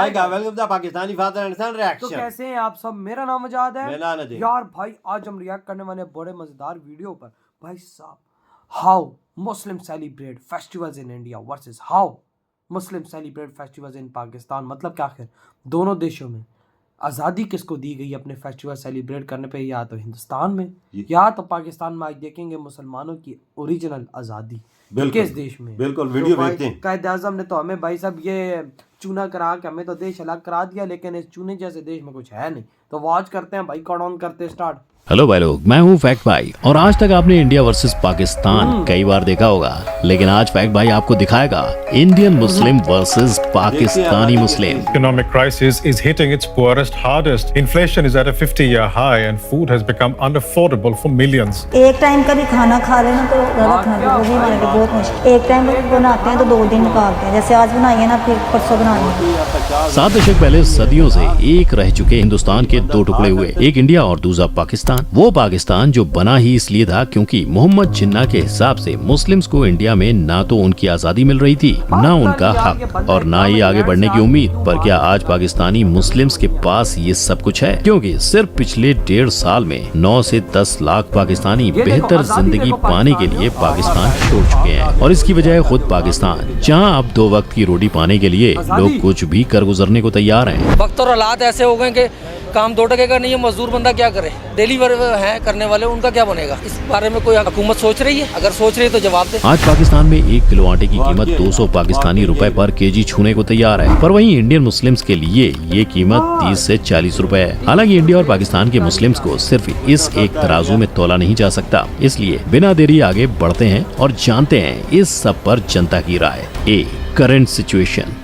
Pakistani father and सन तो reaction. कैसे हैं आप सब? मेरा नाम आजाद है। मेरा नाम नदीम। यार भाई आज हम रिएक्ट करने वाले हैं बड़े मजेदार वीडियो पर। भाई साहब, how Muslim celebrate festivals in India versus how Muslim celebrate festivals in Pakistan. मतलब क्या आखिर दोनों देशों में आज़ादी किसको दी गई अपने फेस्टिवल सेलिब्रेट करने पे? या तो हिंदुस्तान में या तो पाकिस्तान में। आज देखेंगे मुसलमानों की ओरिजिनल आज़ादी किस देश में। बिल्कुल वीडियो तो देखते हैं। कायद आज़म ने तो हमें भाई साहब ये चूना करा के हमें तो देश अलग करा दिया, लेकिन इस चूने जैसे देश में कुछ है नहीं। तो वॉच करते हैं भाई, काउंट ऑन करते हैं स्टार्ट। हेलो भाई लोग, मैं हूँ फैक्ट भाई और आज तक आपने इंडिया वर्सेस पाकिस्तान कई बार देखा होगा, लेकिन आज फैक्ट भाई आपको दिखाएगा Indian Muslim versus Pakistani Muslim. Economic crisis is hitting its poorest hardest. Inflation is at a 50-year high and food has become unaffordable for millions. एक टाइम का भी खाना खा लेना तो गलत ना वो भी हमारे लिए बहुत मुश्किल। एक टाइम बनाते हैं तो 2 दिन निकालते हैं, जैसे आज बनाइए ना फिर परसों बनानी है। 7 दशक पहले सदियों से एक रह चुके हिंदुस्तान के 2 टुकड़े हुए, एक इंडिया और दूसरा पाकिस्तान। वो पाकिस्तान जो बना ही इसलिए था क्योंकि मोहम्मद जिन्ना के हिसाब से मुस्लिम्स को इंडिया में ना तो उनकी आजादी मिल रही थी, ना उनका हक और ना ही आगे बढ़ने की उम्मीद। पर क्या आज पाकिस्तानी मुस्लिम्स के पास ये सब कुछ है? क्योंकि सिर्फ पिछले 1.5 साल में 9 से 10 लाख पाकिस्तानी बेहतर जिंदगी पाने के लिए पाकिस्तान छोड़ चुके हैं, और इसकी वजह खुद पाकिस्तान, जहाँ अब 2 वक्त की रोटी पाने के लिए लोग कुछ भी कर गुजरने को तैयार हैं। वक्त और हालात ऐसे हो गए कि काम 2 टके का नहीं है, मजदूर बंदा क्या करे? डेली वर्क है करने वाले, उनका क्या बनेगा? इस बारे में कोई हुकूमत सोच रही है? अगर सोच रही है तो जवाब दे। आज पाकिस्तान में 1 किलो आटे की कीमत 200 पाकिस्तानी रुपए पर केजी छूने को तैयार है, पर वहीं इंडियन मुस्लिम्स के लिए ये कीमत 30 से 40 रुपए है। हालांकि इंडिया और पाकिस्तान के मुस्लिम्स को सिर्फ इस एक तराजू में तोला नहीं जा सकता, इसलिए बिना देरी आगे बढ़ते हैं और जानते हैं इस सब पर जनता की राय। ए करंट सिचुएशन।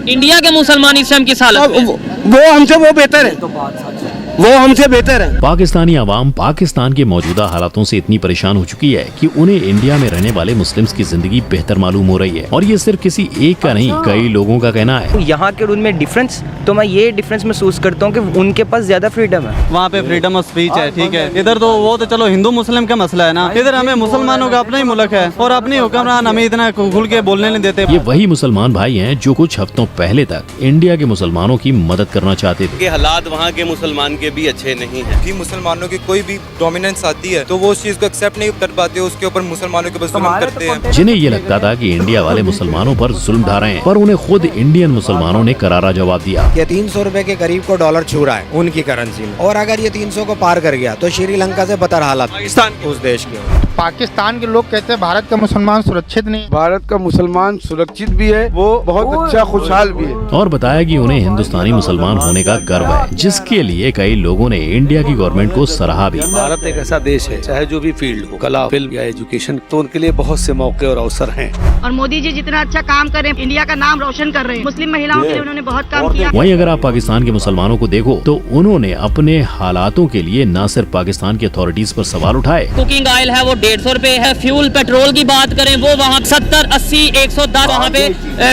इंडिया के मुसलमान इस टाइम किस हालत में? वो हमसे वो बेहतर है, तो बात सच है। वो हमसे बेहतर है। पाकिस्तानी आवाम पाकिस्तान के मौजूदा हालातों से इतनी परेशान हो चुकी है कि उन्हें इंडिया में रहने वाले मुस्लिम्स की जिंदगी बेहतर मालूम हो रही है, और ये सिर्फ किसी एक का नहीं, कई लोगों का कहना है। यहाँ के उनमें डिफरेंस, तो मैं ये डिफरेंस महसूस करता हूँ कि उनके पास ज्यादा फ्रीडम है। वहाँ पे फ्रीडम ऑफ स्पीच है, ठीक है। इधर तो वो तो चलो हिंदू मुस्लिम का मसला है ना, इधर हमें मुसलमानों का अपना ही मुल्क है और अपनी हुक्मरान हमें इतना खुल के बोलने नहीं देते। ये वही मुसलमान भाई हैं जो कुछ हफ्तों पहले तक इंडिया के मुसलमानों की मदद करना चाहते थे। हालात वहाँ के मुसलमान के भी अच्छे नहीं है कि मुसलमानों की कोई भी डोमिनेंस आती है तो वो उस चीज को एक्सेप्ट नहीं कर पाते, उसके ऊपर मुसलमानों के बस जुल्म करते हैं। जिन्हें ये लगता था कि इंडिया वाले मुसलमानों पर जुल्म ढा रहे हैं, पर उन्हें खुद इंडियन मुसलमानों ने करारा जवाब दिया। ये 300 रुपए के करीब को डॉलर छू रहा है उनकी करेंसी में, और अगर ये 300 को पार कर गया तो श्रीलंका से बदतर हालत पाकिस्तान उस देश की। पाकिस्तान के लोग कहते हैं भारत का मुसलमान सुरक्षित नहीं। भारत का मुसलमान सुरक्षित भी है, वो बहुत अच्छा खुशहाल भी है। और बताया कि उन्हें हिंदुस्तानी मुसलमान होने का गर्व है, जिसके लिए कई लोगों ने इंडिया की गवर्नमेंट को सराहा भी। भारत एक ऐसा देश है, चाहे जो भी फील्ड हो, कला, फिल्म या एजुकेशन, तो उनके लिए बहुत से मौके और अवसर हैं। और मोदी जी जितना अच्छा काम कर रहे हैं, इंडिया का नाम रोशन कर रहे हैं, मुस्लिम महिलाओं के लिए उन्होंने बहुत काम किया। वहीं अगर आप पाकिस्तान के मुसलमानों को देखो तो उन्होंने अपने हालातों के लिए न सिर्फ पाकिस्तान की अथॉरिटीज पर सवाल उठाए। कुकिंग ऑयल है वो 150 रुपए है, फ्यूल पेट्रोल की बात करें वो वहाँ 70, 80, 110 वहाँ पे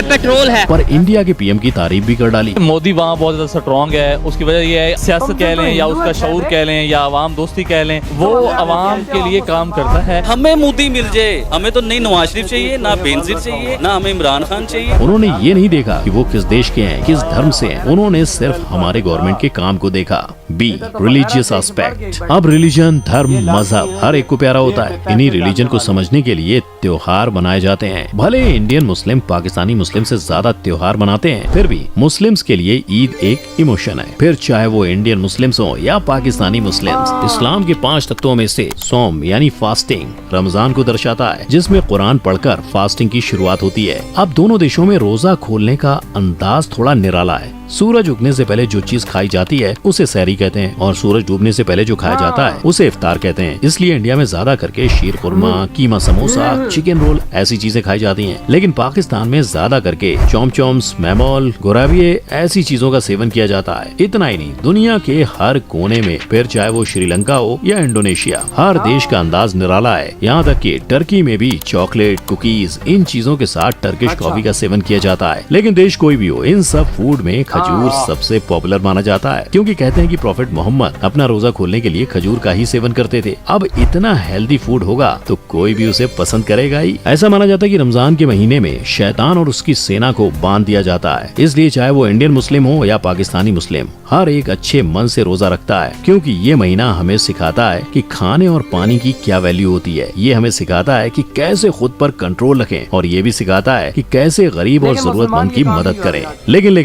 पेट्रोल है, पर इंडिया के पीएम की तारीफ भी कर डाली। मोदी वहाँ बहुत ज्यादा स्ट्रॉन्ग है, उसकी वजह ये है, सियासत कह लें या उसका शऊर कह लें या अवाम दोस्ती कह लें, वो अवाम के लिए काम करता है। हमें मोदी मिल जाए, हमें तो नहीं नवाज शरीफ चाहिए, ना बेनजीर चाहिए, ना हमें इमरान खान चाहिए। उन्होंने ये नहीं देखा कि वो किस देश के हैं, किस धर्म से हैं, उन्होंने सिर्फ हमारे गवर्नमेंट के काम को देखा। B religious aspect. अब रिलीजन, धर्म, मजहब हर एक को प्यारा होता है। इन्हीं रिलीजन को समझने के लिए त्योहार बनाए जाते हैं। भले इंडियन मुस्लिम पाकिस्तानी मुस्लिम से ज्यादा त्योहार मनाते हैं, फिर भी मुस्लिम्स के लिए ईद एक इमोशन है, फिर चाहे वो इंडियन मुस्लिम्स हो या पाकिस्तानी मुस्लिम्स। इस्लाम के 5 तख्तों में से सोम यानी फास्टिंग रमजान को दर्शाता है, जिसमें कुरान पढ़कर फास्टिंग की शुरुआत होती है। अब दोनों देशों में रोजा खोलने का अंदाज थोड़ा निराला है। सूरज उगने से पहले जो चीज खाई जाती है उसे सहरी कहते हैं, और सूरज डूबने से पहले जो खाया जाता है उसे इफ्तार कहते हैं। इसलिए इंडिया में ज्यादा करके शीर कुरमा, कीमा समोसा, चिकन रोल ऐसी चीजें खाई जाती हैं, लेकिन पाकिस्तान में ज्यादा करके चोमचोम्स, मैमोल, गोराविये ऐसी चीजों का सेवन किया जाता है। इतना ही नहीं, दुनिया के हर कोने में, फिर चाहे वो श्रीलंका हो या इंडोनेशिया, हर देश का अंदाज निराला है। यहाँ तक कि टर्की में भी चॉकलेट, कुकीज, इन चीजों के साथ टर्किश कॉफी का सेवन किया जाता है। लेकिन देश कोई भी हो, इन सब फूड में खजूर सबसे पॉपुलर माना जाता है, क्योंकि कहते हैं कि प्रॉफेट मोहम्मद अपना रोजा खोलने के लिए खजूर का ही सेवन करते थे। अब इतना हेल्दी फूड होगा तो कोई भी उसे पसंद करेगा ही। ऐसा माना जाता है कि रमजान के महीने में शैतान और उसकी सेना को बांध दिया जाता है, इसलिए चाहे वो इंडियन मुस्लिम हो या पाकिस्तानी मुस्लिम, हर एक अच्छे मन से रोजा रखता है, क्योंकि ये महीना हमें सिखाता है कि खाने और पानी की क्या वैल्यू होती है। ये हमें सिखाता है कि कैसे खुद पर कंट्रोल रखें, और ये भी सिखाता है कि कैसे गरीब और जरूरतमंद की मदद करें। लेकिन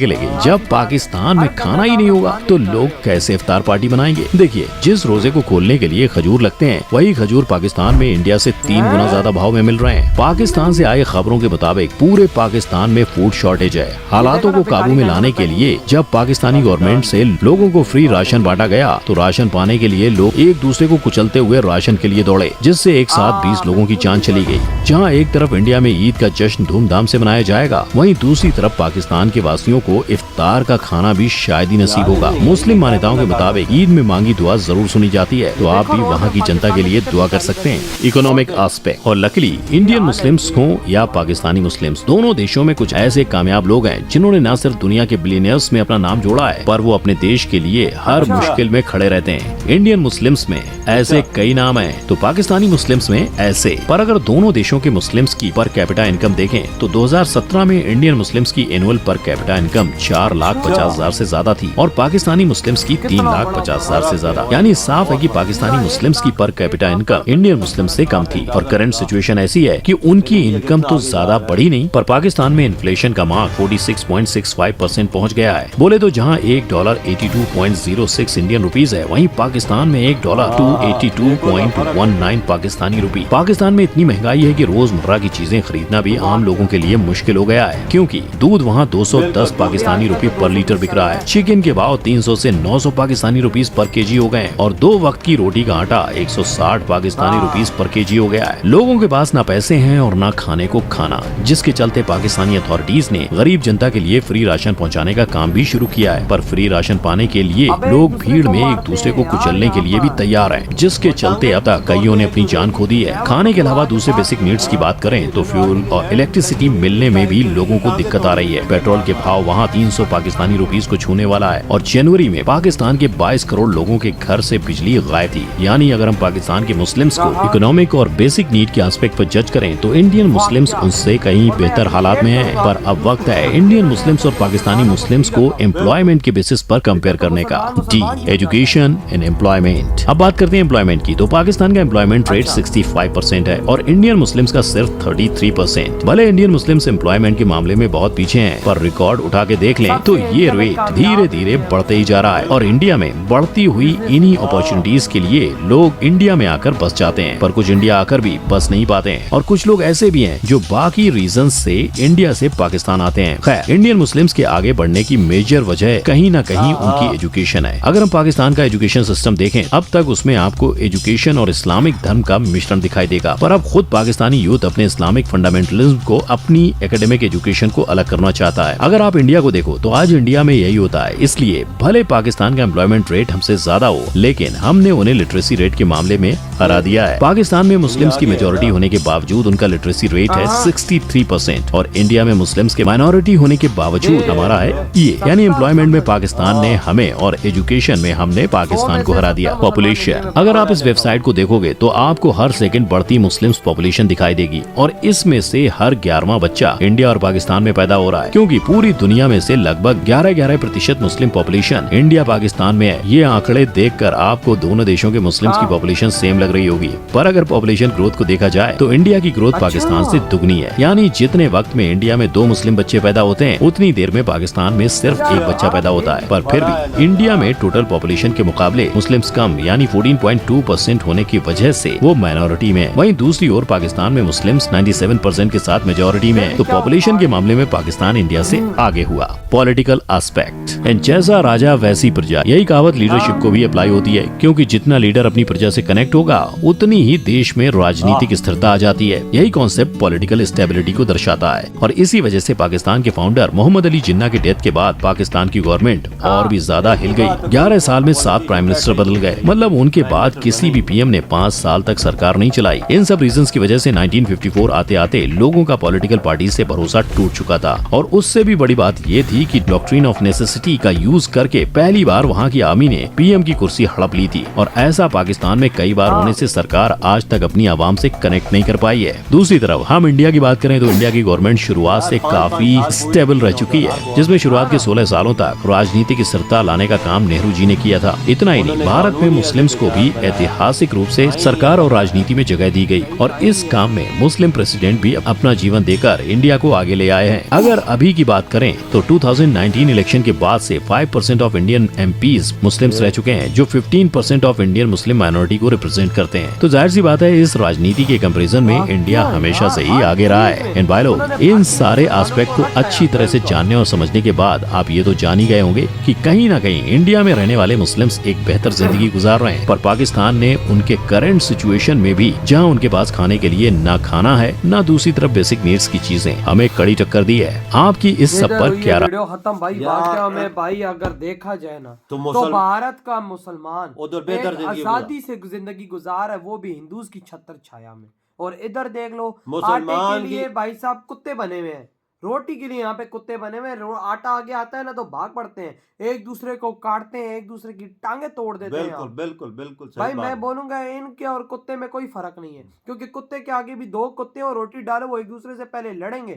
जब पाकिस्तान में खाना ही नहीं होगा तो लोग कैसे इफ्तार पार्टी बनाएंगे। देखिए, जिस रोजे को खोलने के लिए खजूर लगते हैं, वही खजूर पाकिस्तान में इंडिया से 3 गुना ज्यादा भाव में मिल रहे हैं। पाकिस्तान से आई खबरों के मुताबिक पूरे पाकिस्तान में फूड शॉर्टेज है। हालातों को काबू में लाने के लिए जब पाकिस्तानी गवर्नमेंट से लोगों को फ्री राशन बांटा गया तो राशन पाने के लिए लोग एक दूसरे को कुचलते हुए राशन के लिए दौड़े, जिससे एक साथ 20 लोगों की जान चली गई। जहां एक तरफ इंडिया में ईद का जश्न धूमधाम से मनाया जाएगा, वहीं दूसरी तरफ पाकिस्तान के वासियों को इफ्तार का खाना भी शायद ही नसीब होगा। मुस्लिम मान्यताओं के मुताबिक ईद में मांगी दुआ जरूर सुनी जाती है, तो आप भी वहाँ की जनता के लिए दुआ कर सकते हैं। इकोनॉमिक एस्पेक्ट, और लकीली इंडियन मुस्लिम्स हो या पाकिस्तानी मुस्लिम्स, दोनों देशों में कुछ ऐसे कामयाब लोग हैं जिन्होंने न सिर्फ दुनिया के बिलियनियर्स में अपना नाम जोड़ा है, पर वो अपने देश के लिए हर मुश्किल में खड़े रहते हैं। इंडियन मुस्लिम्स में ऐसे कई नाम हैं, तो पाकिस्तानी मुस्लिम्स में ऐसे। पर अगर दोनों देशों के मुस्लिम्स की पर कैपिटा इनकम देखें तो 2017 में इंडियन मुस्लिम्स की एनुअल पर कैपिटा इनकम 4,50,000 से ज्यादा थी और पाकिस्तानी मुस्लिम्स की 3,50,000 से ज्यादा। यानी साफ है कि पाकिस्तानी मुस्लिम्स की per capita income Indian Muslim से कम थी। और करंट सिचुएशन ऐसी है कि उनकी इनकम तो ज्यादा बढ़ी नहीं, पर पाकिस्तान में इन्फ्लेशन का मार्क 46.65% पहुँच गया है। बोले तो जहाँ $1 82.06 इंडियन रुपीज है, वहीं पाकिस्तान में $1 282.19 पाकिस्तानी रुपी। पाकिस्तान में इतनी महंगाई है कि रोजमर्रा की चीजें खरीदना भी आम लोगों के लिए मुश्किल हो गया है, क्योंकि दूध वहाँ 210 पाकिस्तानी रुपी पर लीटर बिक रहा है। चिकन के भाव 300 से 900 पाकिस्तानी रुपीज पर केजी हो गए, और 2 वक्त की रोटी का आटा 160 पाकिस्तानी रुपीज पर केजी हो गया है। लोगों के पास ना पैसे हैं और ना खाने को खाना, जिसके चलते पाकिस्तानी अथॉरिटीज ने गरीब जनता के लिए फ्री राशन पहुँचाने का काम भी शुरू किया है। पर फ्री राशन पाने के लिए लोग भीड़ में एक दूसरे को कुचलने के लिए भी तैयार हैं, जिसके चलते अब तक कईयों ने अपनी जान खो दी है। खाने के अलावा दूसरे बेसिक नीड्स की बात करें तो फ्यूल और इलेक्ट्रिसिटी मिलने में भी लोगों को दिक्कत आ रही है। पेट्रोल के भाव वहाँ 300 पाकिस्तानी रुपीज को छूने वाला है, और जनवरी में पाकिस्तान के 22 करोड़ लोगों के घर से बिजली गायब थी। यानी अगर हम पाकिस्तान के मुस्लिम्स को इकोनॉमिक और बेसिक नीड के एस्पेक्ट पर जज करें तो इंडियन मुस्लिम्स उनसे कहीं बेहतर हालात में हैं। पर अब वक्त है इंडियन मुस्लिम्स और पाकिस्तानी मुस्लिम्स को एम्प्लॉयमेंट के बेसिस पर कंपेयर करने का। D, education and employment. अब बात करते हैं एम्प्लॉयमेंट की, तो पाकिस्तान का एम्प्लॉयमेंट रेट 65% है और इंडियन मुस्लिम्स का सिर्फ 33%। भले इंडियन मुस्लिम्स एम्प्लॉयमेंट के मामले में बहुत पीछे हैं, पर रिकॉर्ड उठा के देख लें तो ये रेट धीरे धीरे बढ़ते ही जा रहा है। और इंडिया में बढ़ती हुई इन्हीं अपॉर्चुनिटीज के लिए लोग इंडिया में आकर बस जाते हैं, पर कुछ इंडिया आकर भी बस नहीं पाते हैं, और कुछ लोग ऐसे भी हैं जो बाकी रीजन से इंडिया से पाकिस्तान आते हैं। खैर, इंडियन मुस्लिम्स के आगे बढ़ने की मेजर वजह कहीं ना कहीं उनकी एजुकेशन है। अगर हम पाकिस्तान का एजुकेशन सिस्टम देखें, अब तक उसमें आपको एजुकेशन और इस्लामिक धर्म का मिश्रण दिखाई देगा, पर अब खुद पाकिस्तानी यूथ अपने इस्लामिक फंडामेंटलिज्म को अपनी एकेडमिक एजुकेशन को अलग करना चाहता है। अगर आप इंडिया को देखो तो आज इंडिया में यही होता है। इसलिए भले पाकिस्तान का एम्प्लॉयमेंट रेट हमसे ज्यादा हो, लेकिन हमने उन्हें लिटरेसी रेट के मामले में हरा दिया है। पाकिस्तान में मुस्लिम्स की मेजोरिटी होने के बावजूद उनका लिटरेसी रेट है 63%, और इंडिया में मुस्लिम्स के माइनॉरिटी होने के बावजूद हमारा है ये। यानी एम्प्लॉयमेंट में पाकिस्तान ने हमें और एजुकेशन में हमने पाकिस्तान को हरा दिया। पॉपुलेशन, अगर आप इस वेबसाइट को देखोगे तो आपको हर सेकंड बढ़ती मुस्लिम्स पॉपुलेशन दिखाई देगी, और इसमें से हर 11वां बच्चा इंडिया और पाकिस्तान में पैदा हो रहा है, क्योंकि पूरी दुनिया में से लगभग 11% मुस्लिम पॉपुलेशन इंडिया पाकिस्तान में है। ये आंकड़े देखकर आपको दोनों देशों के मुस्लिम्स की पॉपुलेशन सेम लग रही होगी, पर अगर पॉपुलेशन ग्रोथ को देखा जाए तो इंडिया की ग्रोथ पाकिस्तान से दुगनी है। यानी जितने वक्त में इंडिया में 2 मुस्लिम बच्चे पैदा होते हैं, उतनी देर में पाकिस्तान में सिर्फ 1 बच्चा पैदा होता है। पर फिर भी इंडिया में टोटल पॉपुलेशन के मुकाबले मुस्लिम्स कम, यानी 14.2% होने की वजह से वो माइनॉरिटी में। वहीं दूसरी ओर पाकिस्तान में मुस्लिम्स 97% के साथ मेजोरिटी में, तो पॉपुलेशन के मामले में पाकिस्तान इंडिया से आगे हुआ। पॉलिटिकल एस्पेक्ट, एंड जैसा राजा वैसी प्रजा, यही कहावत लीडरशिप को भी अप्लाई होती है, क्योंकि जितना लीडर अपनी प्रजा से कनेक्ट होगा उतनी ही देश में राजनीतिक स्थिरता आ जाती है। यही कॉन्सेप्ट पॉलिटिकल स्टेबिलिटी को दर्शाता है, और इसी वजह से पाकिस्तान के फाउंडर मोहम्मद अली जिन्ना के डेथ के बाद पाकिस्तान की गवर्नमेंट और भी ज्यादा हिल गई। 11 साल में 7 प्राइम मिनिस्टर बदल गए, मतलब उनके बाद किसी भी पीएम ने 5 साल तक सरकार नहीं चलाई। इन सब रीजंस की वजह से 1954 आते आते लोगों का पॉलिटिकल पार्टी से भरोसा टूट चुका था, और उससे भी बड़ी बात ये थी कि डॉक्ट्रिन ऑफ नेसेसिटी का यूज करके पहली बार वहाँ की आर्मी ने पीएम की कुर्सी हड़प ली थी और ऐसा पाकिस्तान में कई बार होने से सरकार आज तक अपनी आवाम से कनेक्ट नहीं कर पाई है। दूसरी तरफ हम इंडिया की बात करें तो इंडिया की गवर्नमेंट शुरुआत से काफी स्टेबल रह चुकी है, जिसमें शुरुआत के 16 सालों तक राजनीति की स्थिरता लाने का काम नेहरू जी ने किया था। इतना ही नहीं, भारत में मुस्लिम्स को भी ऐतिहासिक रूप से सरकार और राजनीति में जगह दी गई और इस काम में मुस्लिम प्रेसिडेंट भी अपना जीवन देकर इंडिया को आगे ले आए हैं। अगर अभी की बात करें तो 2019 इलेक्शन के बाद से 5% ऑफ इंडियन एमपीज मुस्लिम्स रह चुके हैं, जो 15% ऑफ इंडियन मुस्लिम माइनॉरिटी को रिप्रेजेंट करते हैं। तो जाहिर सी बात है इस राजनीति के कंपैरिजन में इंडिया हमेशा से ही आगे रहा है। एंड भाई लोग, इन सारे एस्पेक्ट को अच्छी तरह से जानने और समझने के बाद आप ये तो जान ही गए होंगे कि कहीं ना कहीं इंडिया में रहने वाले मुस्लिम्स एक बेहतर जिंदगी गुजार रहे हैं, पर पाकिस्तान ने उनके करंट सिचुएशन में भी जहां उनके पास खाने के लिए ना खाना है ना दूसरी तरफ बेसिक नीड्स की चीजें, हमें कड़ी टक्कर दी है। आपकी इस सब पर क्या राय? वीडियो खत्म भाई। वाकया में भाई अगर देखा जाए ना तो भारत का मुसलमान एक आजादी से जिंदगी गुजार है, वो भी हिंदूज की छत्र छाया में। और इधर देख लो, आटे के लिए भाई साहब कुत्ते बने हुए हैं, रोटी के लिए यहाँ पे कुत्ते बने हुए हैं। आटा आगे आता है ना तो भाग पड़ते हैं, एक दूसरे को काटते हैं, एक दूसरे की टांगे तोड़ देते हैं। बिल्कुल बिल्कुल बिल्कुल भाई मैं बोलूंगा इनके और कुत्ते में कोई फर्क नहीं है, क्योंकि कुत्ते के आगे भी दो कुत्ते और रोटी डालो, वो एक दूसरे से पहले लड़ेंगे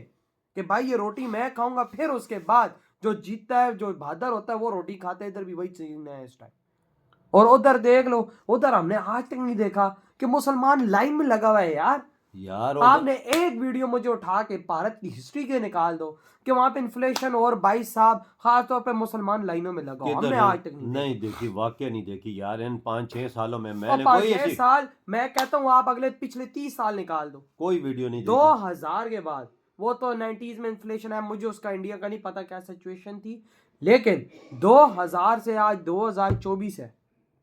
कि भाई ये रोटी मैं खाऊंगा, फिर उसके बाद जो जीतता है, जो बहादुर होता है, वो रोटी खाता है। इधर भी वही चीज है इस टाइम। और उधर देख लो, उधर हमने आज तक नहीं देखा कि मुसलमान लाइन में लगा हुआ है। यार आपने एक वीडियो मुझे उठा के भारत की हिस्ट्री के निकाल दो कि वहां पे इन्फ्लेशन और भाई साहब खास तौर पे मुसलमान लाइनों में लगा, हमने आज तक नहीं देखी, वाकई नहीं देखी यार। इन 5-6 सालों में मैंने 5-6 साल, मैं कहता हूँ आप अगले पिछले 30 साल निकाल दो, कोई वीडियो नहीं देखी। 2000 के बाद, वो तो 90s में इन्फ्लेशन है, मुझे उसका इंडिया का नहीं पता क्या सिचुएशन थी, लेकिन 2000 से आज 2024 है,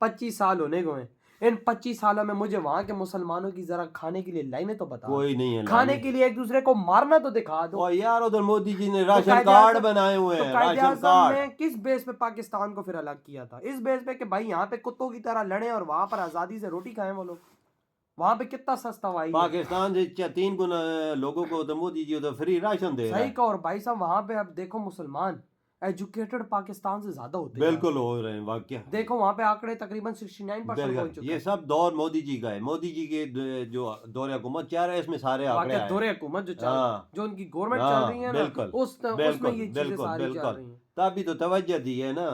25 साल होने को हैं। इन 25 सालों में मुझे वहां के मुसलमानों की जरा खाने के लिए लाइनें तो बता, कोई नहीं है खाने के लिए एक दूसरे को मारना तो दिखा दो। और यार उधर मोदी जी ने राशन कार्ड बनाए हुए हैं, राशन कार्ड ने किस बेस पे पाकिस्तान को फिर अलग किया था? इस बेस पे कि भाई यहाँ पे कुत्तों की तरह लड़े और वहां पर आजादी से रोटी खाएं वो लोग। वहां पे कितना सस्ता हुआ पाकिस्तान से 3 गुना लोगों को तो मोदी जी उधर फ्री राशन दे रहा है। सही कहा। और भाई साहब वहां पे अब देखो मुसलमान एजुकेटेड पाकिस्तान से ज्यादा होते हैं। बिल्कुल हो रहे हैं, वाकई देखो वहाँ पे आंकड़े तकरीबन 69% हो चुके हैं। ये सब दौर मोदी जी का है, मोदी जी के जो दौरे हुकूमत चल रहा है इसमें सारे आंकड़े आए। दौरे हुकूमत जो चल जो उनकी गवर्नमेंट चल रही है ना, उसमें ये चीजें सारी चल रही हैं। तभी तो तवज्जो दी है ना,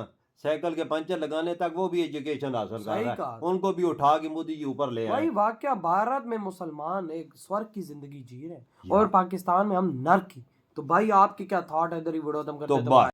साइकिल के पंचर लगाने तक वो भी एजुकेशन हासिल कर रहा है, उनको भी उठा के मोदी जी ऊपर ले आए। भाई वाकया भारत में मुसलमान एक स्वर्ग की जिंदगी जी रहे हैं और पाकिस्तान में हम नर्क की। तो भाई आपके क्या थॉट है? इधर ही वीडियो खत्म करते हैं।